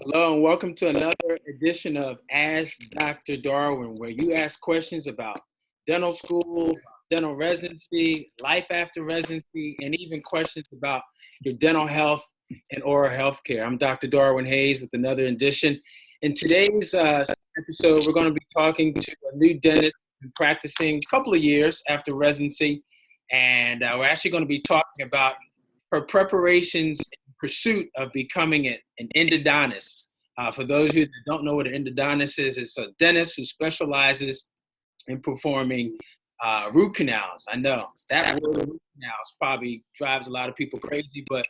Hello and welcome to another edition of Ask Dr. Darwin, where you ask questions about dental school, dental residency, life after residency, and even questions about your dental health and oral health care. I'm Dr. Darwin Hayes with another edition. In today's episode, we're going to be talking to a new dentist who's practicing a couple of years after residency, and we're actually going to be talking about her preparations in pursuit of becoming an endodontist. For those of you that don't know what an endodontist is, it's a dentist who specializes in performing root canals. I know that word root canals probably drives a lot of people crazy, but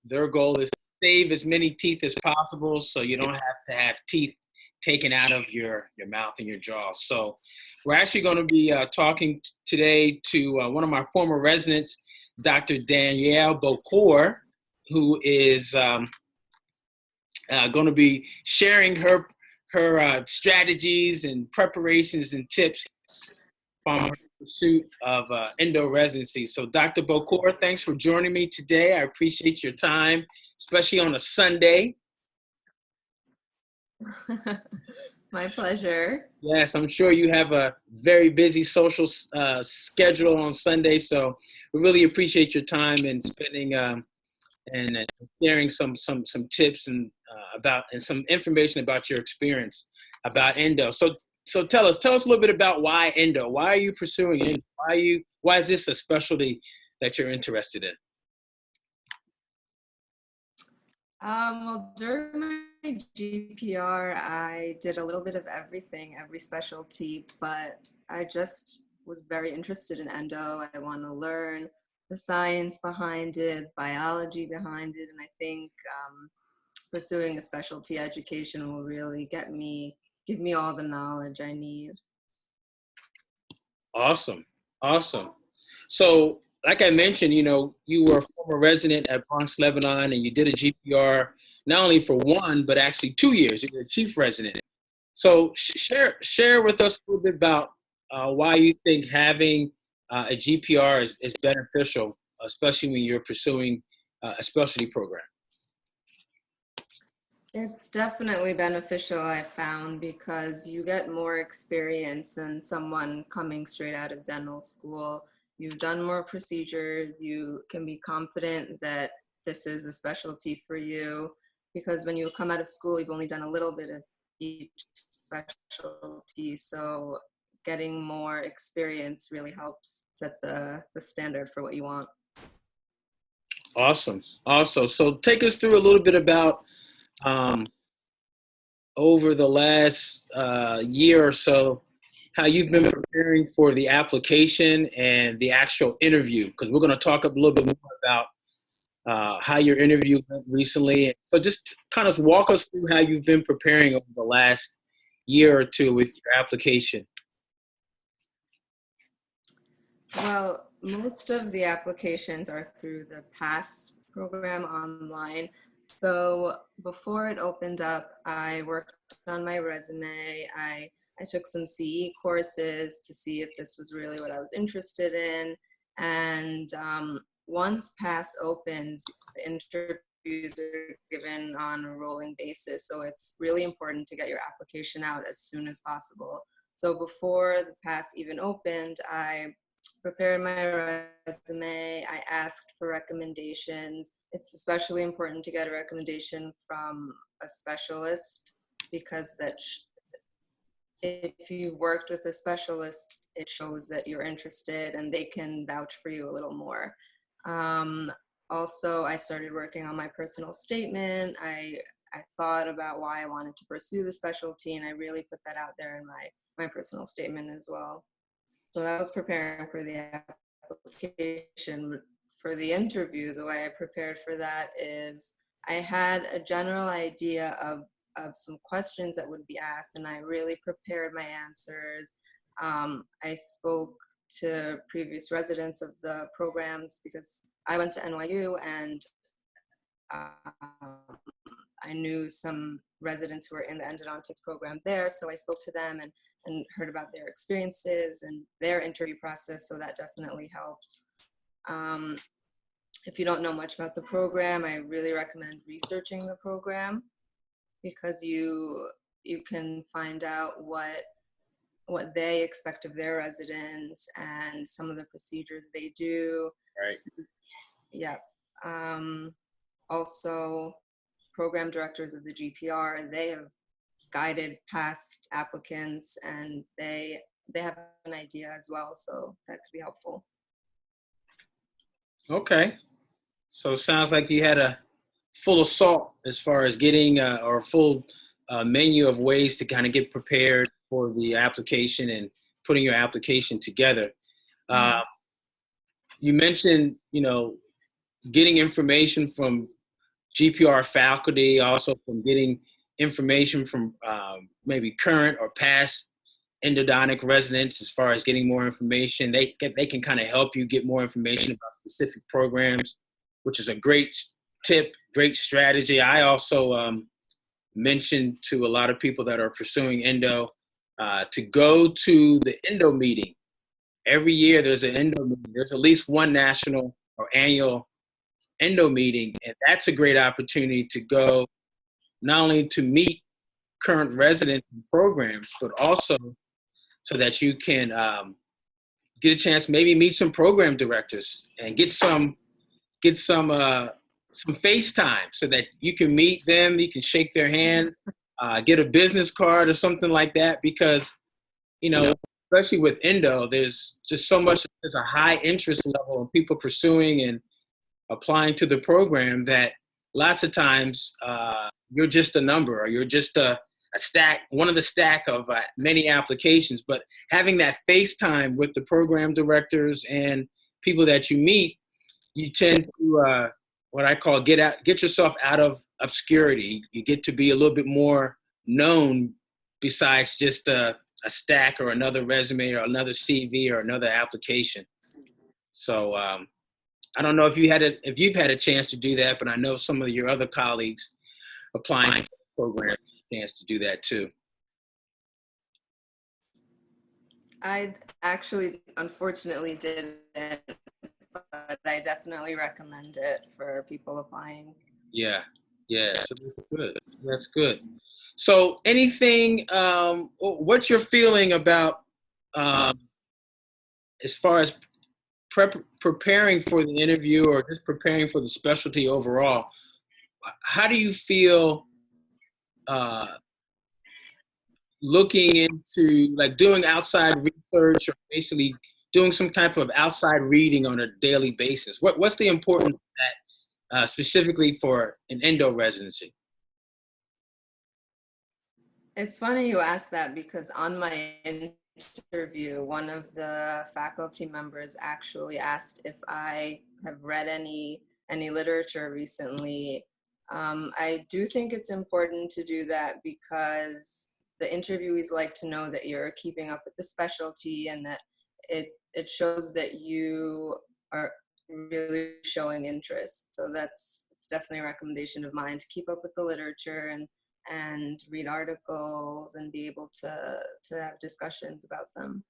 their goal is to save as many teeth as possible so you don't have to have teeth taken out of your mouth and your jaw. So we're actually going to be talking today to one of my former residents, Dr. Danielle Bokhour, who is going to be sharing her strategies and preparations and tips from her pursuit of endo residency. So Dr. Bokhour, thanks for joining me today. I appreciate your time, especially on a Sunday. My pleasure. Yes, I'm sure you have a very busy social schedule on Sunday, so we really appreciate your time and spending and sharing some tips and and some information about your experience about endo. So tell us a little bit about why endo. Why are you pursuing endo? Why is this a specialty that you're interested in? Well, during my GPR, I did a little bit of everything, every specialty, but I just was very interested in endo. I want to learn the science behind it, biology behind it, and I think pursuing a specialty education will really give me all the knowledge I need. Awesome. So, like I mentioned, you were a former resident at Bronx, Lebanon, and you did a GPR not only for 1, but actually 2 years. You were a chief resident. So, share with us a little bit about why you think having a GPR is beneficial, especially when you're pursuing a specialty program. It's definitely beneficial, I found, because you get more experience than someone coming straight out of dental school. You've done more procedures, you can be confident that this is a specialty for you, because when you come out of school, you've only done a little bit of each specialty, so getting more experience really helps set the standard for what you want. Awesome. So take us through a little bit about over the last year or so, how you've been preparing for the application and the actual interview, because we're going to talk a little bit more about how your interview went recently. So just kind of walk us through how you've been preparing over the last year or two with your application. Well, most of the applications are through the PASS program online. So before it opened up, I worked on my resume. I took some CE courses to see if this was really what I was interested in. And once PASS opens, the interviews are given on a rolling basis. So it's really important to get your application out as soon as possible. So before the PASS even opened, I prepared my resume. I asked for recommendations. It's especially important to get a recommendation from a specialist, because if you've worked with a specialist, it shows that you're interested and they can vouch for you a little more. Also, I started working on my personal statement. I thought about why I wanted to pursue the specialty, and I really put that out there in my personal statement as well. So that was preparing for the application. For the interview, the way I prepared for that is I had a general idea of some questions that would be asked, and I really prepared my answers. I spoke to previous residents of the programs, because I went to NYU, and I knew some residents who were in the endodontics program there, so I spoke to them and heard about their experiences and their interview process, so that definitely helped. if you don't know much about the program, I really recommend researching the program, because you can find out what they expect of their residents and some of the procedures they do. Right. Yeah. Also, program directors of the GPR, they have guided past applicants, and they have an idea as well, so that could be helpful. Okay. So it sounds like you had a full assault as far as getting or a full menu of ways to kind of get prepared for the application and putting your application together. You mentioned, getting information from GPR faculty, also from getting information from maybe current or past endodontic residents as far as getting more information. They can kind of help you get more information about specific programs, which is a great tip, great strategy. I also mentioned to a lot of people that are pursuing endo to go to the endo meeting. Every year there's an endo meeting. There's at least one national or annual endo meeting, and that's a great opportunity to go not only to meet current residents and programs, but also so that you can get a chance, maybe meet some program directors and get some FaceTime so that you can meet them, you can shake their hand, get a business card or something like that, because especially with endo, there's just so much, there's a high interest level of people pursuing and applying to the program that lots of times you're just a number, or you're just a stack, one of the stack of many applications. But having that FaceTime with the program directors and people that you meet, you tend to what I call get yourself out of obscurity. You get to be a little bit more known besides just a stack or another resume or another CV or another application. So I don't know if you've had a chance to do that, but I know some of your other colleagues applying for the program have a chance to do that too. I actually, unfortunately, didn't, but I definitely recommend it for people applying. Yeah. So that's good. That's good. So anything, what's your feeling about as far as preparing for the interview or just preparing for the specialty overall? How do you feel looking into, like, doing outside research or basically doing some type of outside reading on a daily basis? What's the importance of that specifically for an endo residency? It's funny you asked that, because on my interview, one of the faculty members actually asked if I have read any literature recently. I do think it's important to do that, because the interviewees like to know that you're keeping up with the specialty, and that it shows that you are really showing interest. So it's definitely a recommendation of mine, to keep up with the literature and read articles and be able to have discussions about them.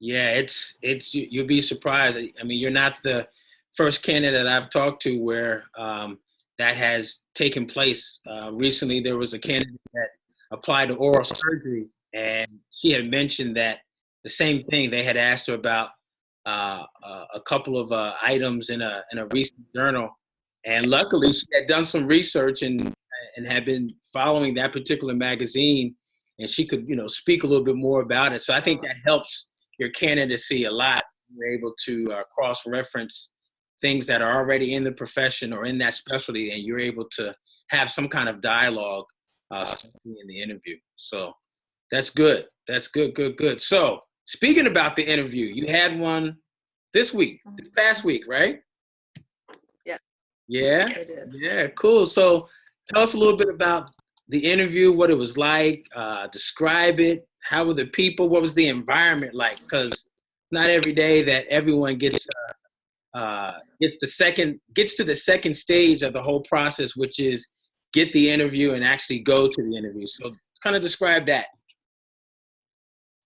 Yeah, it's you'll be surprised. I mean, you're not the first candidate I've talked to where that has taken place. Recently, there was a candidate that applied to oral surgery, and she had mentioned that the same thing. They had asked her about a couple of items in a recent journal, and luckily she had done some research and had been following that particular magazine, and she could speak a little bit more about it. So I think that helps your candidacy a lot. You're able to cross-reference things that are already in the profession or in that specialty, and you're able to have some kind of dialogue in the interview. So that's good. That's good. So speaking about the interview, you had one this past week, right? Yeah. Yeah. I did. Yeah, cool. So tell us a little bit about the interview, what it was like, describe it. How were the people? What was the environment like? Because not every day that everyone gets to the second stage of the whole process, which is get the interview and actually go to the interview. So kind of describe that.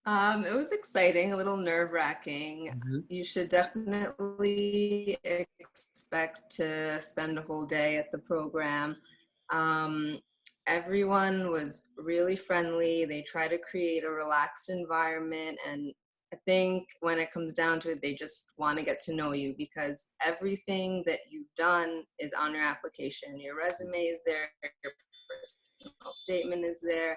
It was exciting, a little nerve-wracking. Mhm. You should definitely expect to spend a whole day at the program. Um, Everyone was really friendly. They try to create a relaxed environment, and I think when it comes down to it, they just want to get to know you because everything that you've done is on your application. Your resume is there, your personal statement is there.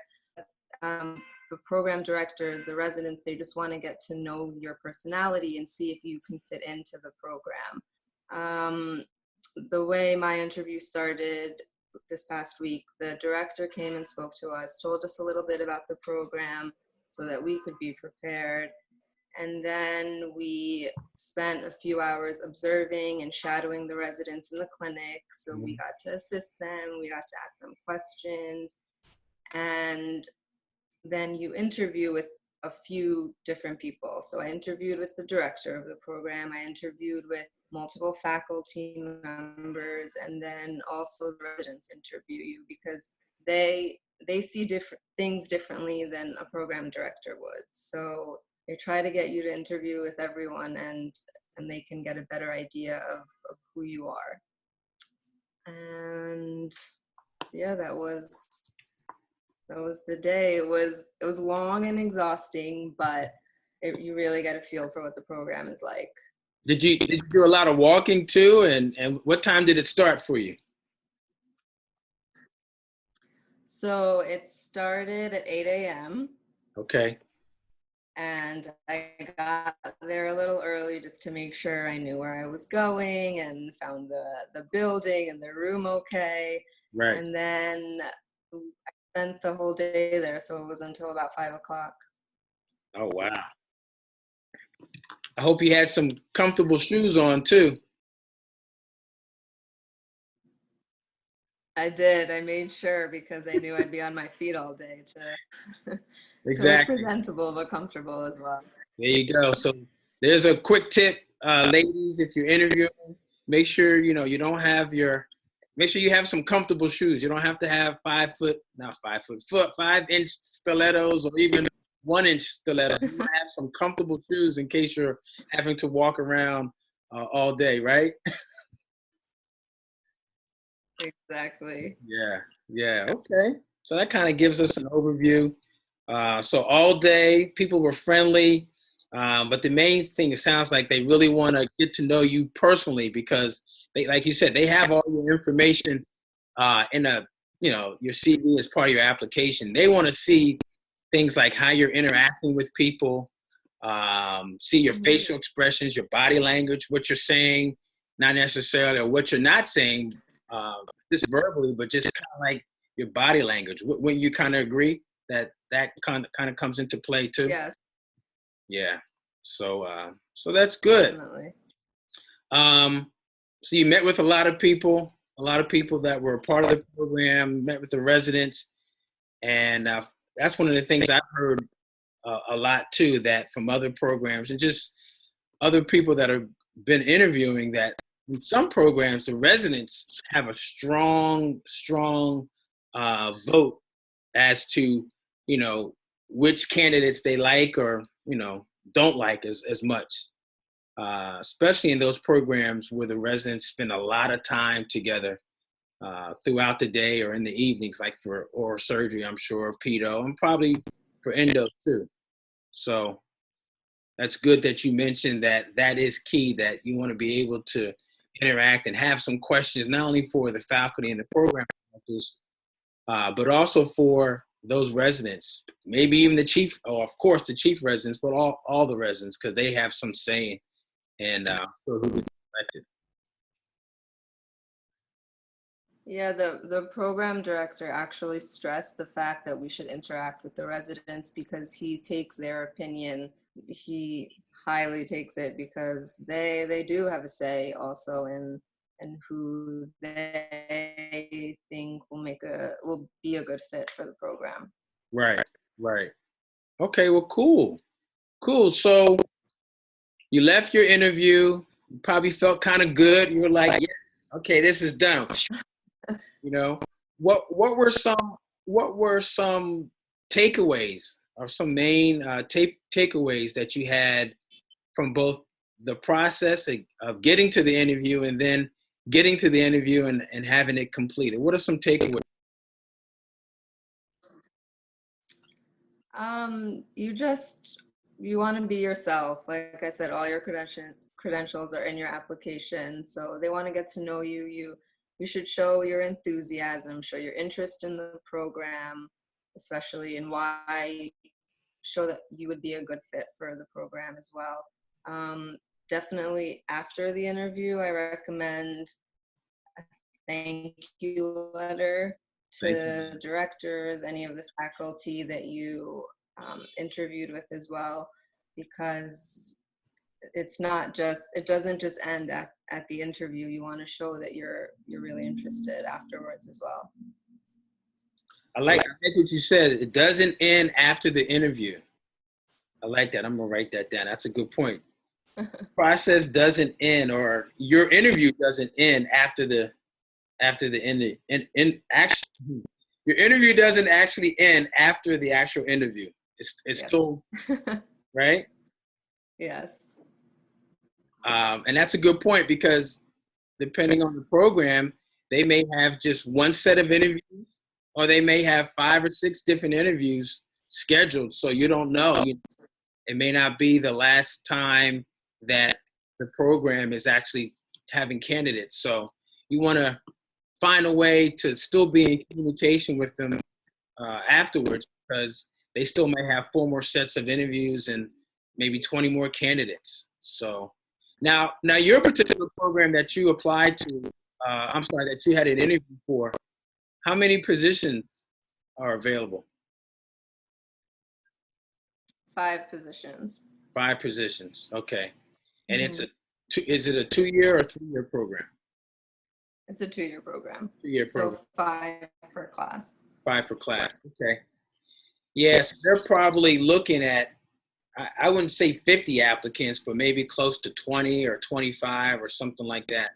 The program directors, the residents, they just want to get to know your personality and see if you can fit into the program. Um, the way my interview started this past week, the director came and spoke to us, told us a little bit about the program so that we could be prepared. And then we spent a few hours observing and shadowing the residents in the clinic. So we Mhm. got to assist them, we got to ask them questions, and then you interview with a few different people. So I interviewed with the director of the program, I interviewed with multiple faculty members, and then also the residents interview you because they see different things differently than a program director would. So they try to get you to interview with everyone, and they can get a better idea of who you are. And yeah, that was the day. It was long and exhausting, but you really get a feel for what the program is like. Did you do a lot of walking too? And what time did it start for you? So it started at 8 a.m. Okay. and I got there a little early just to make sure I knew where I was going and found the building and the room okay. Right. And then I spent the whole day there, so it was until about 5 o'clock. Oh wow. I hope you had some comfortable shoes on too. I did. I made sure because I knew I'd be on my feet all day to to look Exactly. presentable but comfortable as well. There you go. So there's a quick tip, ladies, if you're interviewing, make sure you don't have make sure you have some comfortable shoes. You don't have to have 5 foot, not 5 foot, 5 inch stilettos or even 1 inch stilettos. You want to have some comfortable shoes in case you're having to walk around all day, right? Exactly. Yeah, yeah, okay. So that kind of gives us an overview. So all day, people were friendly, but the main thing, it sounds like they really want to get to know you personally because they, like you said, they have all your information in your CV as part of your application. They want to see things like how you're interacting with people, see your Mhm. facial expressions, your body language, what you're saying, not necessarily, or what you're not saying, uh, just verbally, but just kind of like your body language. Wouldn't you kind of agree that that kind of comes into play too? Yes, Yeah. So that's good. definitely. Um, so you met with a lot of people that were part of the program, met with the residents, and that's one of the things I've heard a lot too. That from other programs and just other people that have been interviewing, that in some programs the residents have a strong vote as to which candidates they like or don't like as much, especially in those programs where the residents spend a lot of time together throughout the day or in the evenings, like for oral surgery, I'm sure, pedo, and probably for endo too. So that's good that you mentioned that that is key, that you want to be able to interact and have some questions, not only for the faculty and the program directors, but also for those residents, maybe even the chief, or of course the chief residents, but all the residents, because they have some say in who we elected. Yeah, the program director actually stressed the fact that we should interact with the residents because he takes their opinion. He highly takes it because they do have a say also in who they think will be a good fit for the program. Right, right. Okay, well, cool. So you left your interview, you probably felt kind of good. You were like, yes, okay, this is done. You know, what were some takeaways are some main takeaways that you had from both the process of getting to the interview and then getting to the interview and having it completed? What are some takeaways? You want to be yourself. Like I said, all your credentials are in your application. So they want to get to know you. You should show your enthusiasm, show your interest in the program, especially in why, show that you would be a good fit for the program as well. Definitely after the interview, I recommend a thank you letter to the directors, any of the faculty that you interviewed with as well, because it's not just, it doesn't just end at the interview. You want to show that you're really interested afterwards as well. I like what you said. It doesn't end after the interview. I like that. I'm gonna write that down. That's a good point. Process doesn't end, or your interview doesn't end after the end. Your interview doesn't actually end after the actual interview. It's still right. Yes. And that's a good point, because depending on the program, they may have just one set of interviews, or they may have 5 or 6 different interviews scheduled. So you don't know. It may not be the last time that the program is actually having candidates. So you want to find a way to still be in communication with them afterwards, because they still may have 4 more sets of interviews and maybe 20 more candidates. So now your particular program that you applied to, that you had an interview for, how many positions are available? 5 positions. 5 positions. Okay. And is it a 2-year or 3-year program? It's a 2-year program. 2-year program. So 5 per class. 5 per class. Okay. Yes, they're probably looking at, I wouldn't say 50 applicants, but maybe close to 20 or 25 or something like that.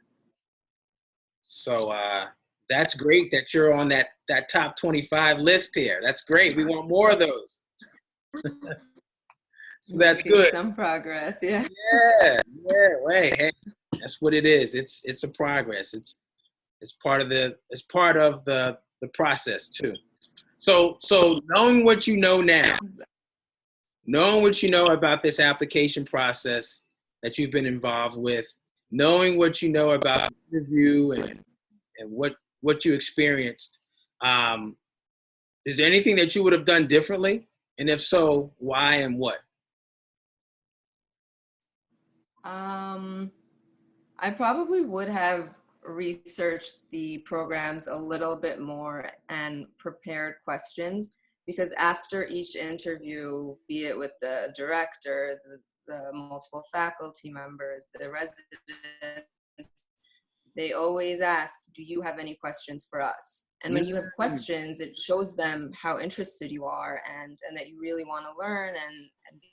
So that's great that you're on that top 25 list here. That's great. We want more of those. So that's good. Some progress, yeah. Yeah. Wait, hey, that's what it is. It's a progress. It's part of the process too. So knowing what you know now, knowing what you know about this application process that you've been involved with, knowing what you know about the interview and what you experienced, is there anything that you would have done differently? And if so, why and what? I probably would have researched the programs a little bit more and prepared questions, because after each interview, be it with the director, the multiple faculty members, the residents, they always ask, do you have any questions for us? And when you have questions, it shows them how interested you are and that you really want to learn and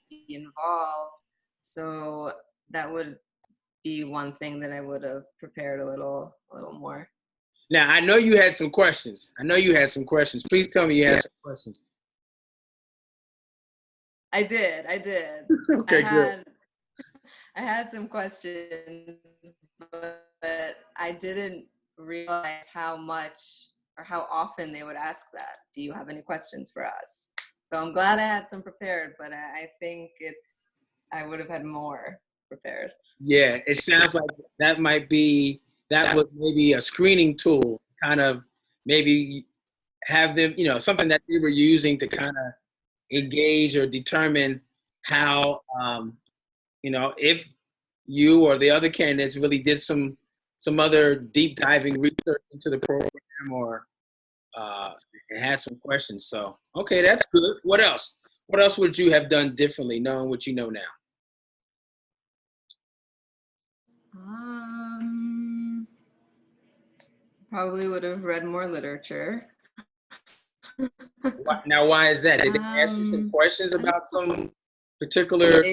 be involved. So that would be one thing that I would have prepared a little more. Now, I know you had some questions. Please tell me you had some questions. I did. Okay, good. I had some questions, but I didn't realize how much or how often they would ask that. Do you have any questions for us? So I'm glad I had some prepared, but I think I would have had more prepared. Yeah, it sounds like that was maybe a screening tool, kind of maybe have them, something that they were using to kind of engage or determine how, if you or the other candidates really did some other deep diving research into the program, or had some questions. So, okay, that's good. What else? What else would you have done differently, knowing what you know now? Probably would have read more literature. Now, why is that? Did they ask you some questions about some particular?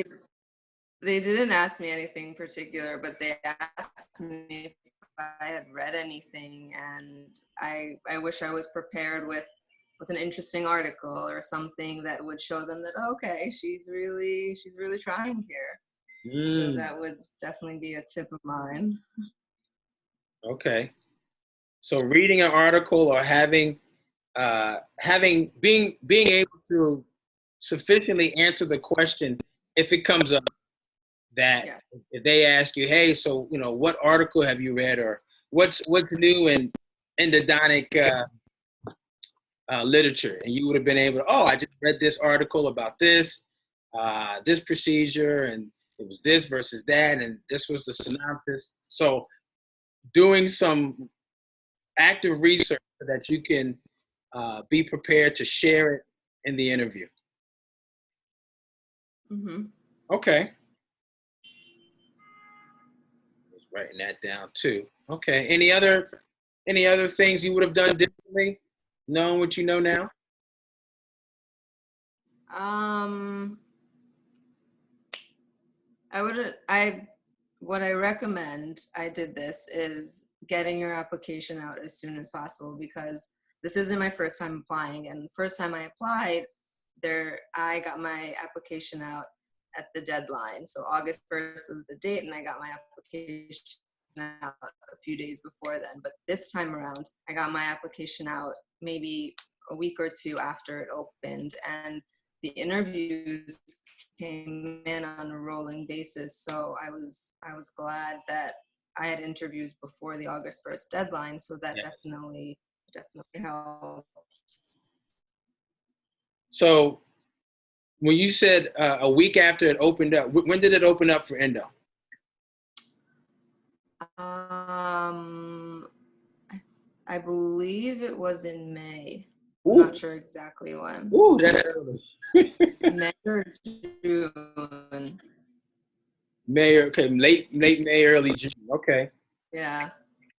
They didn't ask me anything particular, but they asked me if I had read anything, and I wish I was prepared with with an interesting article or something that would show them that, okay, she's really trying here. So that would definitely be a tip of mine. Okay. So reading an article or being able to sufficiently answer the question if it comes up, that if they ask you, hey, so what article have you read, or what's new in endodontic literature, and you would have been able to, I just read this article about this procedure, and it was this versus that, and this was the synopsis. So doing some active research so that you can be prepared to share it in the interview. Okay. Just writing that down too. Okay. Any other things you would have done differently, knowing what you know now? What I recommend, I did this, is getting your application out as soon as possible, because this isn't my first time applying. And the first time I applied, I got my application out at the deadline. So August 1st was the date, and I got my application out a few days before then. But this time around, I got my application out maybe a week or two after it opened, and the interviews came in on a rolling basis. So I was glad that I had interviews before the August 1st deadline. So that definitely helped. So when you said a week after it opened up, when did it open up for Endo? I believe it was in May. Ooh. I'm not sure exactly when. Ooh, that's early. May or June. May, okay, late May, early June. Okay. Yeah.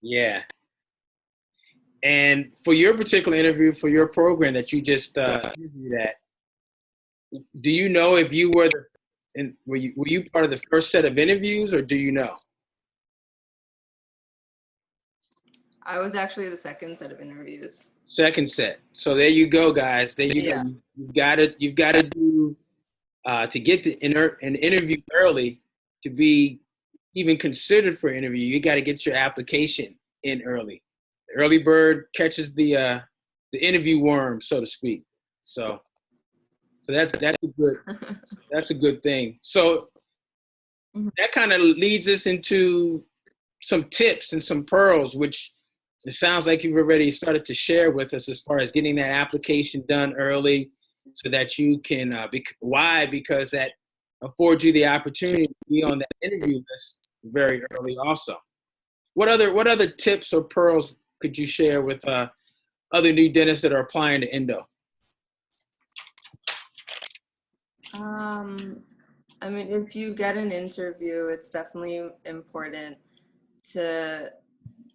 Yeah. And for your particular interview, for your program that you just interviewed at, do you know if you were were you part of the first set of interviews, or do you know? I was actually the second set of interviews. Second set. So there you go, guys. There you go. You've got to do to get an interview early, to be even considered for an interview. You got to get your application in early. The early bird catches the interview worm, so to speak. So that's a good thing. So that kind of leads us into some tips and some pearls, which it sounds like you've already started to share with us as far as getting that application done early, so that you can because that affords you the opportunity to be on that interview list very early also. What other tips or pearls could you share with other new dentists that are applying to Endo? I mean, if you get an interview, it's definitely important to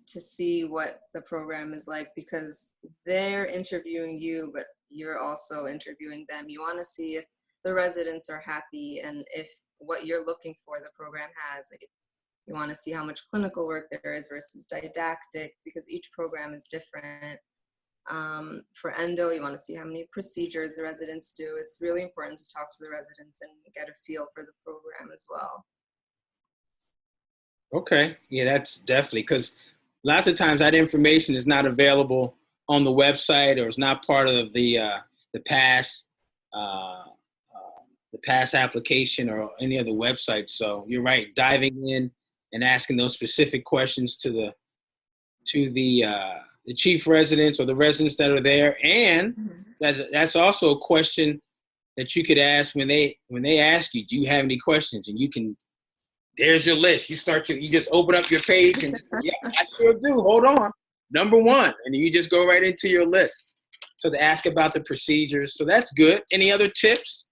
see what the program is like, because they're interviewing you, but you're also interviewing them. You want to see if the residents are happy and if what you're looking for the program has. Like, you want to see how much clinical work there is versus didactic, because each program is different. For Endo, you want to see how many procedures the residents do. It's really important to talk to the residents and get a feel for the program as well. Okay, yeah, that's definitely, because lots of times that information is not available on the website, or is not part of the pass application or any other website. So you're right, diving in and asking those specific questions to the chief residents or the residents that are there, and that's also a question that you could ask when they ask you, do you have any questions? And you can, there's your list. You just open up your page and yeah, I sure do. Hold on. Number 1, and you just go right into your list. So to ask about the procedures. So that's good. Any other tips?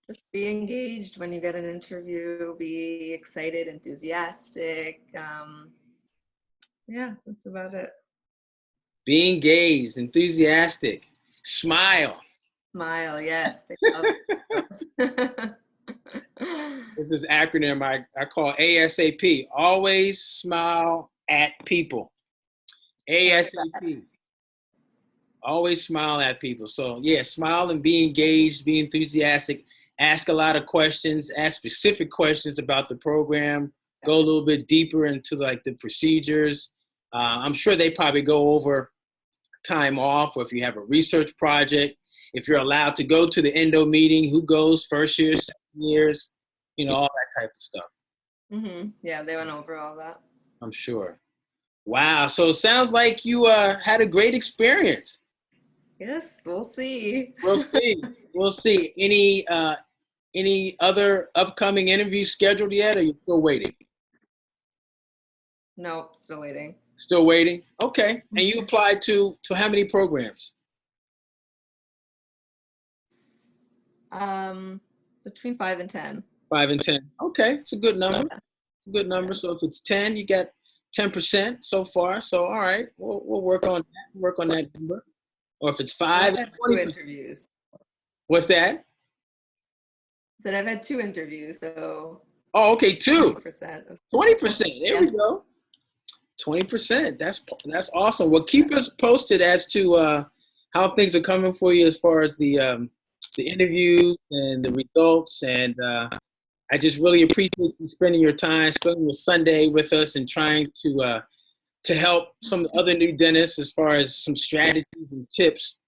Just be engaged when you get an interview. Be excited, enthusiastic. Yeah, that's about it. Be engaged, enthusiastic. Smile. Smile, yes. They love This is acronym I call ASAP. Always smile at people. ASAP. Always smile at people. So yeah, smile and be engaged, be enthusiastic, ask a lot of questions, ask specific questions about the program, go a little bit deeper into like the procedures. I'm sure they probably go over time off, or if you have a research project, if you're allowed to go to the endo meeting, who goes first year, second years, you know, all that type of stuff. Yeah, they went over all that. I'm sure. Wow. So it sounds like you had a great experience. Yes, we'll see. We'll see. We'll see. Any other upcoming interviews scheduled yet, or are you still waiting? Nope, still waiting. Still waiting? Okay. And you applied to how many programs? Between 5 and 10. 5 and 10. Okay, it's a good number. Yeah. It's a good number. Yeah. So if it's 10, you got 10% so far. So all right, we'll work on that. Work on that number. Or if it's 5, I've had 2 interviews. What's that? I said I've had 2 interviews, so. Oh, okay, 2. 20%. 20%. There we go. 20%. That's awesome. Well, keep us posted as to how things are coming for you as far as the interviews and the results. And I just really appreciate you spending your time, spending your Sunday with us, and trying to help some other new dentists as far as some strategies and tips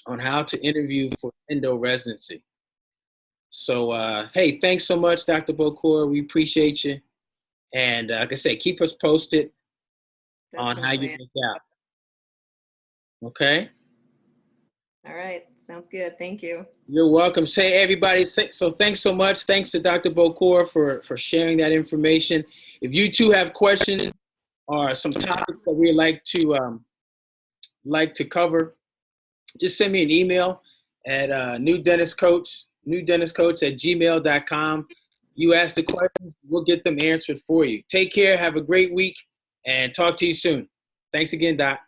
on how to interview for endo residency. So, hey, thanks so much, Dr. Bokhour. We appreciate you. And like I said, keep us posted on how you make out. Okay? All right. Sounds good. Thank you. You're welcome. Say, everybody, so thanks so much. Thanks to Dr. Bokhour for sharing that information. If you too have questions or some topics that we'd like to cover, just send me an email at newdentistcoach@gmail.com. You ask the questions, we'll get them answered for you. Take care. Have a great week, and talk to you soon. Thanks again, Doc.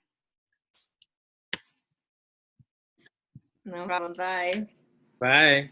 No problem. Bye. Bye.